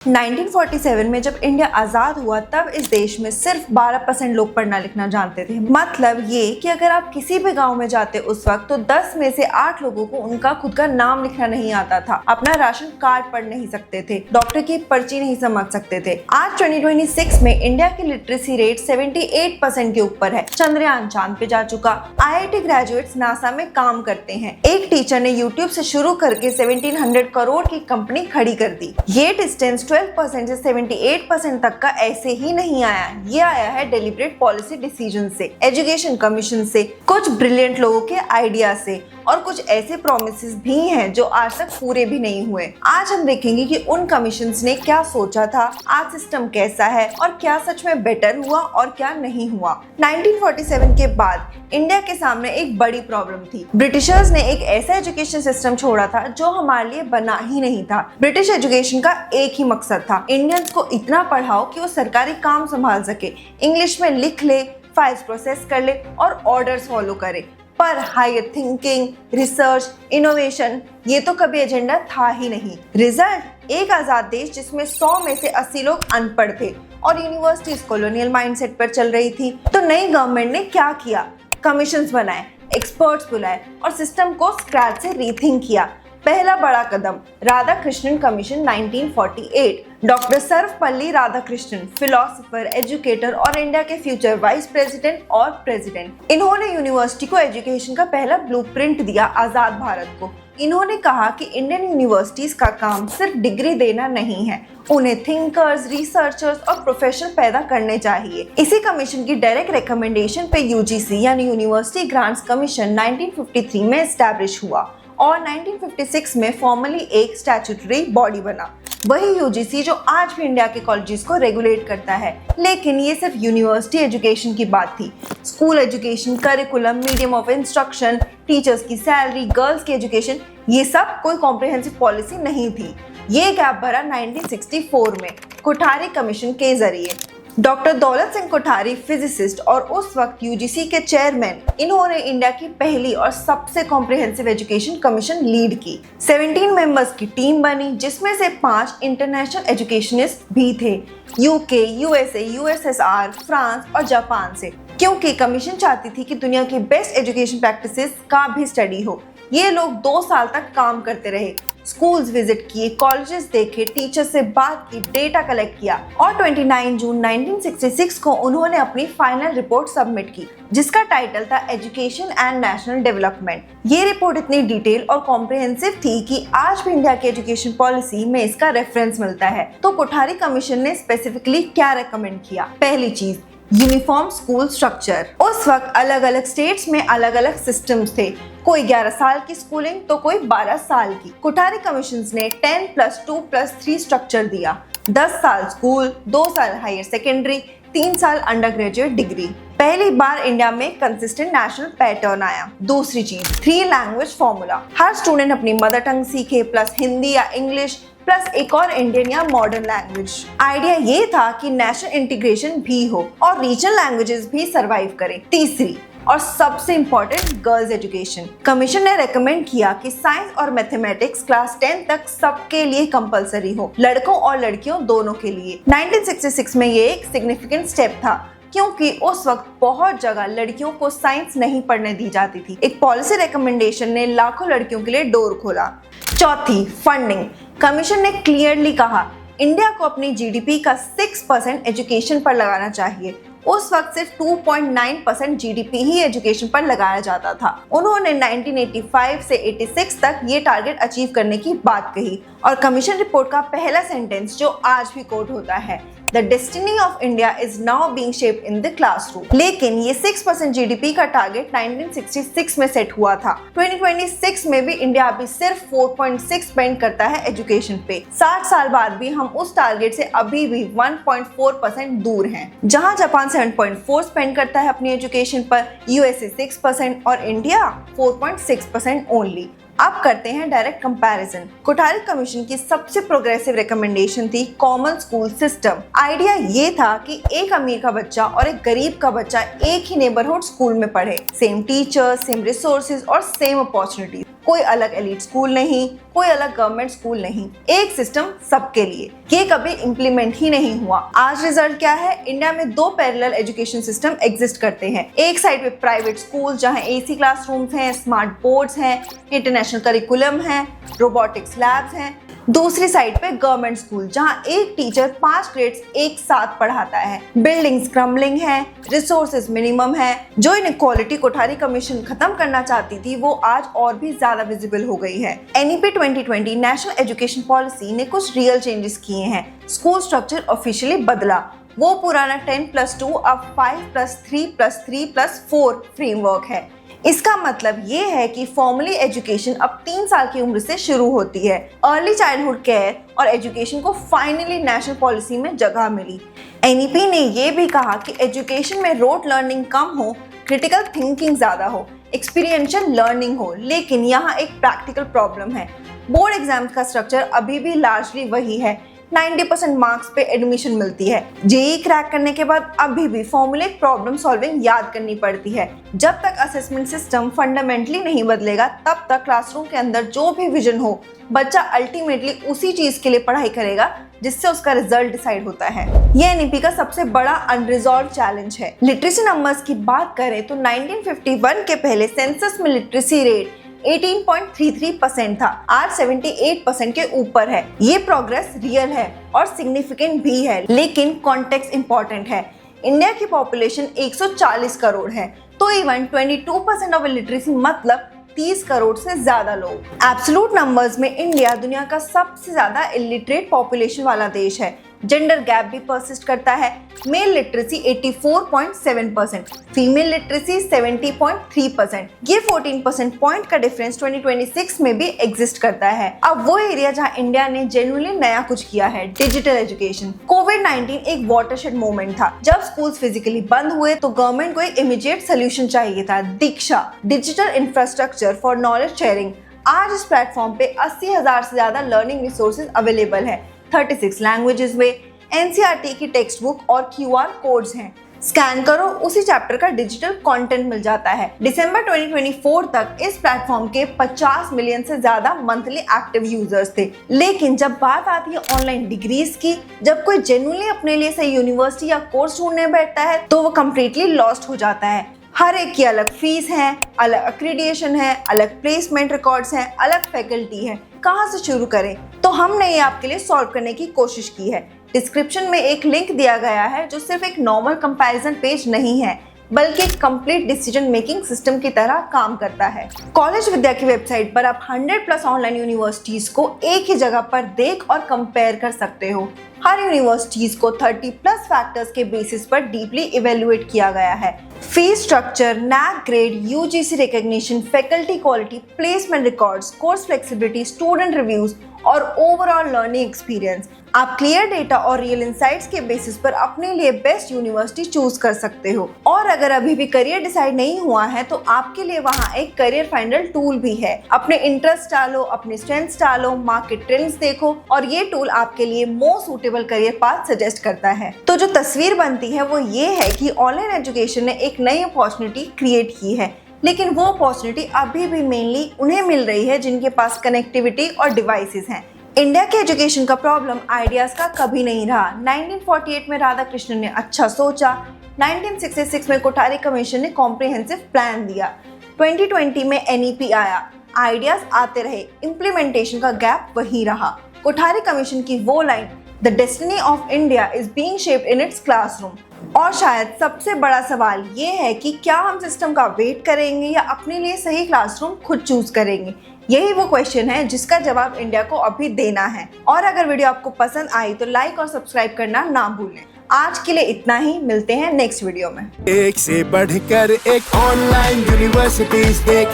1947 में जब इंडिया आज़ाद हुआ तब इस देश में सिर्फ 12% लोग पढ़ना लिखना जानते थे। मतलब ये कि अगर आप किसी भी गांव में जाते उस वक्त तो 10 में से 8 लोगों को उनका खुद का नाम लिखना नहीं आता था, अपना राशन कार्ड पढ़ नहीं सकते थे, डॉक्टर की पर्ची नहीं समझ सकते थे। आज 2026 में इंडिया की लिटरेसी रेट 78% के ऊपर है। चंद्रयान चांद पे जा चुका। IIT ग्रेजुएट्स नासा में काम करते हैं। एक टीचर ने यूट्यूब से शुरू करके 1700 करोड़ की कंपनी खड़ी कर दी। ये डिस्टेंस 12% से 78% तक का ऐसे ही नहीं आया, ये आया है डेलिब्रेट पॉलिसी डिसीजन से, एजुकेशन कमीशन से, कुछ ब्रिलियंट लोगों के आइडिया से, और कुछ ऐसे प्रोमिसेस भी हैं जो आज तक पूरे भी नहीं हुए। आज हम देखेंगे कि उन कमीशंस ने क्या सोचा था, आज सिस्टम कैसा है और क्या सच में बेटर हुआ और क्या नहीं हुआ। 1947 के बाद इंडिया के सामने एक बड़ी प्रॉब्लम थी। ब्रिटिशर्स ने एक ऐसा एजुकेशन सिस्टम छोड़ा था जो हमारे लिए बना ही नहीं था। ब्रिटिश एजुकेशन का एक ही मकसद था, इंडियंस को इतना पढ़ाओ कि वो सरकारी काम संभाल सके, इंग्लिश में लिख ले, फाइल्स प्रोसेस कर ले और ऑर्डर्स फॉलो करे। पर हायर थिंकिंग, रिसर्च, इनोवेशन ये तो कभी एजेंडा था ही नहीं। रिजल्ट एक आजाद देश जिसमें 100 में से 80 लोग अनपढ़ थे और यूनिवर्सिटीज कॉलोनियल माइंडसेट पर चल रही थी। तो नई गवर्नमेंट ने क्या किया? कमीशंस बनाए, एक्सपर्ट्स बुलाए और सिस्टम को स्क्रैच से रीथिंक किया। पहला बड़ा कदम Radhakrishnan commission 1948। Doctor Sarvepalli Radhakrishnan, philosopher, educator और इंडिया के फ्यूचर वाइस प्रेसिडेंट और प्रेसिडेंट। इन्होंने यूनिवर्सिटी को एजुकेशन का पहला ब्लूप्रिंट दिया आजाद भारत को। इन्होंने कहा कि इंडियन यूनिवर्सिटीज का काम सिर्फ डिग्री देना नहीं है, उन्हें थिंकर्स, रिसर्चर्स और प्रोफेसर पैदा करने चाहिए। इसी कमीशन की डायरेक्ट रिकमेंडेशन पे यूजीसी यानी यूनिवर्सिटी ग्रांट्स कमीशन 1953 में एस्टैब्लिश हुआ और 1956 में फॉर्मली एक स्टैट्यूटरी बॉडी बना। वही यूजीसी जो आज भी इंडिया के कॉलेजेस को रेगुलेट करता है। लेकिन ये सिर्फ यूनिवर्सिटी एजुकेशन की बात थी। School education, curriculum, medium of instruction, teachers की सैलरी, गर्ल्स की एजुकेशन, ये सब कोई कॉम्प्रिहेंसिव पॉलिसी नहीं थी। ये गैप भरा 1964 में कोठारी कमीशन के जरिए। डॉक्टर दौलत सिंह कोठारी, फिजिसिस्ट और उस वक्त यूजीसी के चेयरमैन, इन्होंने इंडिया की पहली और सबसे कॉम्प्रिहेंसिव एजुकेशन कमीशन लीड की। 17 मेंबर्स की टीम बनी जिसमें से 5 इंटरनेशनल एजुकेशनिस्ट भी थे, यूके, यूएसए, यूएसएसआर, फ्रांस और जापान से, क्योंकि कमीशन चाहती थी कि दुनिया की बेस्ट एजुकेशन प्रैक्टिसेस का भी स्टडी हो। ये लोग 2 साल तक काम करते रहे, स्कूल्स विजिट किए, कॉलेजेस देखे, टीचर से बात की, डेटा कलेक्ट किया और 29 जून 1966 को उन्होंने अपनी फाइनल रिपोर्ट सबमिट की जिसका टाइटल था एजुकेशन एंड नेशनल डेवलपमेंट। ये रिपोर्ट इतनी डिटेल और कॉम्प्रिहेंसिव थी कि आज भी इंडिया की एजुकेशन पॉलिसी में इसका रेफरेंस मिलता है। तो कोठारी कमीशन ने स्पेसिफिकली क्या रेकमेंड किया? पहली चीज, यूनिफॉर्म स्कूल स्ट्रक्चर। उस वक्त अलग अलग स्टेट्स में अलग अलग सिस्टम्स थे, कोई 11 साल की स्कूलिंग तो कोई 12 साल की। कोठारी कमीशंस ने 10+2+3 स्ट्रक्चर दिया। 10 साल स्कूल, 2 साल हायर सेकेंडरी, 3 साल अंडर ग्रेजुएट डिग्री। पहली बार इंडिया में कंसिस्टेंट नेशनल पैटर्न आया। दूसरी चीज, 3 लैंग्वेज फॉर्मूला। हर स्टूडेंट अपनी मदर टंग सीखे प्लस हिंदी या इंग्लिश प्लस एक और इंडियन या मॉडर्न लैंग्वेज। आइडिया ये था कि नेशनल इंटीग्रेशन भी हो और रीजनल लैंग्वेजेस भी सरवाइव करें। तीसरी और सबसे इम्पोर्टेंट, गर्ल्स एजुकेशन। कमीशन ने रेकमेंड किया कि साइंस और मैथमेटिक्स क्लास 10 तक सबके लिए कंपलसरी हो, लड़कों और लड़कियों दोनों के लिए। 1966 में ये एक सिग्निफिकेंट स्टेप था क्योंकि उस वक्त बहुत जगह लड़कियों को साइंस नहीं पढ़ने दी जाती थी। एक पॉलिसी रिकमेंडेशन ने लाखों लड़कियों के लिए डोर खोला। चौथी, फंडिंग। कमीशन ने क्लियरली कहा इंडिया को अपनी जीडीपी का 6% एजुकेशन पर लगाना चाहिए। उस वक्त सिर्फ 2.9% जीडीपी ही एजुकेशन पर लगाया जाता था। उन्होंने 1985 से 86 तक ये टारगेट अचीव करने की बात कही और कमीशन रिपोर्ट का पहला सेंटेंस जो आज भी कोट होता है, The destiny of India is now being shaped in the classroom। लेकिन ये 6% जीडीपी का टारगेट 1966 में सेट हुआ था। 2026 में भी इंडिया अभी सिर्फ 4.6 स्पेंड करता है एजुकेशन पे। 60 साल बाद भी हम उस टारगेट से अभी भी 1.4% दूर हैं। जहां जापान 7.4 स्पेंड करता है अपनी एजुकेशन पर, यूएसए 6% और इंडिया 4.6% ओनली। अब करते हैं डायरेक्ट कंपैरिजन। कोठारी कमीशन की सबसे प्रोग्रेसिव रिकमेंडेशन थी कॉमन स्कूल सिस्टम। आइडिया ये था कि एक अमीर का बच्चा और एक गरीब का बच्चा एक ही नेबरहुड स्कूल में पढ़े, सेम टीचर्स, सेम रिसोर्सेज और सेम अपॉर्चुनिटी। कोई अलग एलीट स्कूल नहीं, कोई अलग गवर्नमेंट स्कूल नहीं, एक सिस्टम सबके लिए। ये कभी इम्प्लीमेंट ही नहीं हुआ। आज रिजल्ट क्या है? इंडिया में 2 पैरेलल एजुकेशन सिस्टम एग्जिस्ट करते हैं। एक साइड पे प्राइवेट स्कूल जहां एसी क्लासरूम्स हैं, स्मार्ट बोर्ड्स हैं, इंटरनेशनल करिकुलम है, रोबोटिक्स लैब्स हैं। दूसरी साइड पे गवर्नमेंट स्कूल जहां एक टीचर 5 ग्रेड्स एक साथ पढ़ाता है, बिल्डिंग्स क्रम्बलिंग है, रिसोर्सेज मिनिमम है। जो इनइक्वालिटी कोठारी कमीशन खत्म करना चाहती थी वो आज और भी ज्यादा विजिबल हो गई है। NEP 2020 नेशनल एजुकेशन पॉलिसी ने कुछ रियल चेंजेस किए हैं। स्कूल स्ट्रक्चर ऑफिशियली बदला। वो पुराना 10+2 अब 5+3+3+4 फ्रेमवर्क है। इसका मतलब ये है कि फॉर्मली एजुकेशन अब 3 साल की उम्र से शुरू होती है। अर्ली चाइल्डहुड केयर और एजुकेशन को फाइनली नेशनल पॉलिसी में जगह मिली। NEP ने ये भी कहा कि एजुकेशन में रोट लर्निंग कम हो, क्रिटिकल थिंकिंग ज्यादा हो, एक्सपीरियंशियल लर्निंग हो। लेकिन यहाँ एक प्रैक्टिकल प्रॉब्लम है। बोर्ड एग्जाम का स्ट्रक्चर अभी भी लार्जली वही है। 90% मार्क्स पे एडमिशन मिलती है। जेईई क्रैक करने के बाद अभी भी फॉर्मूलेट प्रॉब्लम सॉल्विंग याद करनी पड़ती है। जब तक असेसमेंट सिस्टम फंडामेंटली नहीं बदलेगा तब तक क्लासरूम के अंदर जो भी विजन हो, बच्चा अल्टीमेटली उसी चीज के लिए पढ़ाई करेगा जिससे उसका रिजल्ट डिसाइड होता है। ये NEP का सबसे बड़ा अनरिजॉल्व चैलेंज है। लिटरेसी नंबर्स की बात करें तो 1951 के पहले सेंसस में लिटरेसी रेट 18.33% था, आज 78% के ऊपर है। ये प्रोग्रेस रियल है और सिग्निफिकेंट भी है, लेकिन कॉन्टेक्स्ट इंपॉर्टेंट है। इंडिया की पॉपुलेशन 140 करोड़ है, तो इवन 22% ऑफ लिटरेसी मतलब 30 करोड़ से ज्यादा लोग। एब्सोल्यूट नंबर्स में इंडिया दुनिया का सबसे ज्यादा इलिटरेट पॉपुलेशन वाला देश है। जेंडर गैप भी परसिस्ट करता है। Mail literacy 84.7%, female literacy 70.3%। ये 14% पॉइंट का डिफरेंस 2026 में भी एग्जिस्ट करता है। अब वो एरिया जहां इंडिया ने जेन्युइनली नया कुछ किया है, डिजिटल एजुकेशन। कोविड-19 एक वाटरशेड मोमेंट था। जब स्कूल्स फिजिकली बंद हुए तो गवर्नमेंट को एक इमीडिएट सोल्यूशन चाहिए था, Diksha, digital infrastructure for knowledge sharing. आज इस प्लेटफॉर्म पे 80,000 से ज्यादा लर्निंग रिसोर्सेज अवेलेबल है। 36 लैंग्वेजेस में NCERT की टेक्स्ट बुक और QR कोड्स हैं। स्कैन करो, उसी चैप्टर का डिजिटल कंटेंट मिल जाता है। दिसंबर 2024 तक इस प्लेटफॉर्म के 50 मिलियन से ज्यादा मंथली एक्टिव यूजर्स थे। लेकिन जब बात आती है ऑनलाइन डिग्रीज की, जब कोई जेन्युइनली अपने लिए सही यूनिवर्सिटी या कोर्स ढूंढने बैठता है तो वो कम्प्लीटली लॉस्ट हो जाता है। हर एक की अलग फीस है, अलग एक्रीडिएशन है, अलग प्लेसमेंट रिकॉर्ड्स हैं, अलग फैकल्टी है। कहाँ से शुरू करें? तो हमने ये आपके लिए सॉल्व करने की कोशिश की है। डिस्क्रिप्शन में एक लिंक दिया गया है जो सिर्फ एक नॉर्मल कंपैरिजन पेज नहीं है, बल्कि एक कंप्लीट डिसीजन मेकिंग सिस्टम की तरह काम करता है। कॉलेज विद्या की वेबसाइट पर आप 100+ ऑनलाइन यूनिवर्सिटीज को एक ही जगह पर देख और कंपेयर कर सकते हो। हर यूनिवर्सिटीज को 30+ फैक्टर्स के बेसिस पर डीपली इवेल्युएट किया गया है। Fees structure, NAC grade, UGC recognition, faculty quality, placement records, course flexibility, student reviews और ओवरऑल लर्निंग एक्सपीरियंस। आप क्लियर डेटा और रियल इंसाइट्स के बेसिस पर अपने लिए बेस्ट यूनिवर्सिटी चूज कर सकते हो। और अगर अभी भी करियर डिसाइड नहीं हुआ है तो आपके लिए वहाँ एक करियर फाइंडर टूल भी है। अपने इंटरेस्ट डालो, अपने स्ट्रेंथ्स डालो, मार्केट ट्रेंड्स देखो और ये टूल आपके लिए most suitable career path suggest करता है। तो जो तस्वीर बनती है वो ये है कि ऑनलाइन एजुकेशन ने एक नई अपॉर्चुनिटी क्रिएट की है, लेकिन वो अपॉर्चुनिटी अभी भी मेनली उन्हें मिल रही है जिनके पास कनेक्टिविटी और डिवाइसेस हैं। इंडिया के एजुकेशन का प्रॉब्लम आइडियाज का कभी नहीं रहा। 1948 में राधाकृष्णन ने अच्छा सोचा, 1966 में कोठारी कमीशन ने कॉम्प्रिहेंसिव प्लान दिया, 2020 में NEP आया, आइडियाज आते रहे, इम्प्लीमेंटेशन का गैप वही रहा। कोठारी कमीशन की वो line, the destiny of India is being shaped in its classroom. और शायद सबसे बड़ा सवाल ये है कि क्या हम सिस्टम का वेट करेंगे या अपने लिए सही क्लासरूम खुद चूज करेंगे। यही वो क्वेश्चन है जिसका जवाब इंडिया को अभी देना है। और अगर वीडियो आपको पसंद आई तो लाइक और सब्सक्राइब करना ना भूलें। आज के लिए इतना ही, मिलते हैं नेक्स्ट वीडियो में। एक से बढ़कर एक ऑनलाइन यूनिवर्सिटीज देख